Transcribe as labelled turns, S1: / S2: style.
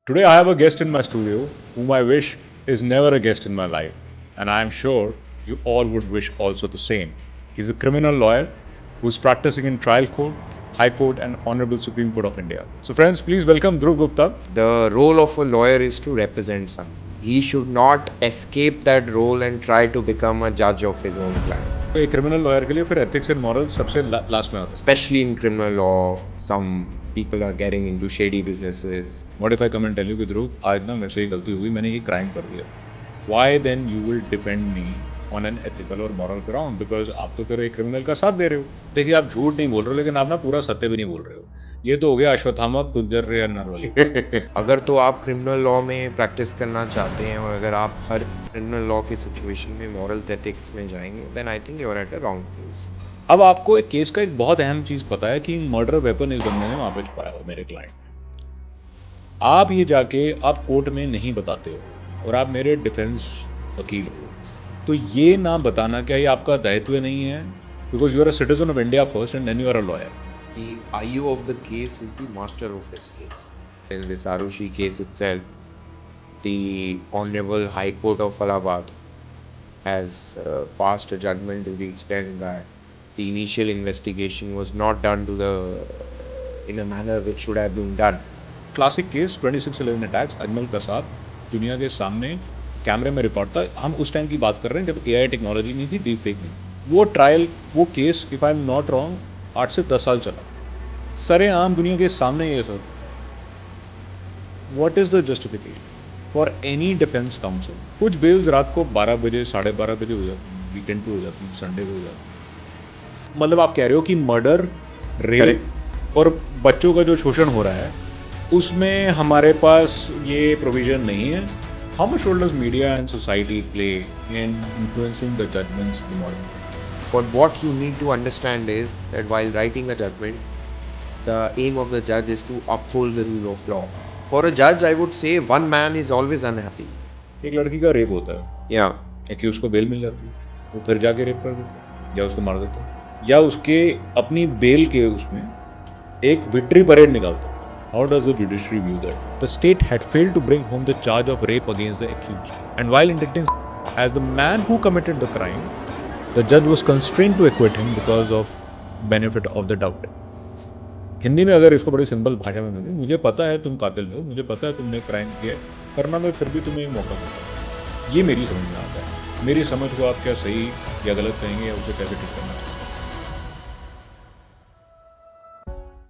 S1: Today I have a guest in my studio whom I wish is never a guest in my life, and I am sure you all would wish also the same. He's a criminal lawyer who's practicing in trial court, high court, and honorable Supreme Court of India. So friends, please welcome Dhruv Gupta.
S2: The role of a lawyer is to represent someone. He should not escape that role and try to become a judge of his own client.
S1: तो एक criminal lawyer के लिए फिर ethics and moral सबसे last में आता
S2: Especially in criminal law, some people are getting into shady businesses.
S1: है. What if I come and tell you कि ध्रुव आज ना मेरे से ये गलती हुई, मैंने ये क्राइम कर दिया. Why then you will defend me on an ethical or moral ground? Because आप तो फिर एक क्रिमिनल का साथ दे रहे हो. देखिए आप झूठ नहीं बोल रहे हो, लेकिन आप ना पूरा सत्य भी नहीं बोल रहे हो. ये तो हो गया अश्वत्थामा तुंजर रे अन्नर वाली.
S2: अगर तो आप क्रिमिनल लॉ में प्रैक्टिस करना चाहते हैं और अगर आप हर क्रिमिनल लॉ की सिचुएशन में मॉरल एथिक्स में जाएंगे then I think you are at a wrong place.
S1: अब आपको एक केस का एक बहुत अहम चीज़ पता है कि मर्डर वेपन इस बंदे ने वहाँ पे छुपाया हुआ मेरे क्लाइंट. आप ये जाके आप कोर्ट में नहीं बताते हो और आप मेरे डिफेंस वकील हो, तो ये ना बताना क्या ये आपका दायित्व नहीं है? Because you are a citizen of India first and then you are a lawyer.
S2: The IU of the case is the master of his case. In this Arushi case itself, the Honorable High Court of Allahabad has passed a judgment to the extent that the initial investigation was not done in a manner which should have been done.
S1: Classic case 2611 attacks, Ajmal Kasab दुनिया के सामने कैमरे में record था. हम उस time की बात कर रहे हैं जब AI टेक्नोलॉजी नहीं थी, डीप फेक नहीं. वो ट्रायल, वो case if I am not wrong 8 से 10 साल चला, सरेआम दुनिया के सामने. ये sir what is the justification for any defence council? कुछ बेल्स रात को 12 बजे 12:30 बजे हो जाती, वीकेंड पे हो जाती, संडे पे हो जाती. मतलब आप कह रहे हो कि मर्डर, रेप और बच्चों का जो शोषण हो रहा है उसमें हमारे पास ये प्रोविजन नहीं है. How much role does media and society play in influencing the judgements in modern?
S2: But what you need to understand is that while writing a judgment, the aim of the judge is to uphold the rule of law. For a judge, I would say one man is always unhappy.
S1: एक लड़की का rape होता है
S2: Yeah.
S1: या कि उसको bell मिल जाती है, वो फिर जाके रेप कर देता है या उसको मार देता है या उसके अपनी बेल के उसमें एक विक्ट्री परेड निकालता है. How does the judiciary view that? The state had failed to bring home the charge of rape against the accused, and while indicting as the man who committed the crime, the judge was constrained to acquit him because of benefit of the doubt. Hindi में अगर इसको बड़ी simple भाषा में बोलूं, मुझे पता है तुम कातिल हो, मुझे पता है तुमने क्राइम किया है, करना मैं फिर भी तुम्हें एक मौका दूंगा. ये मेरी समझ में आता है. मेरी समझ को आप क्या सही या गलत कहेंगे या उसे कैसे ठीक करना चाहिए?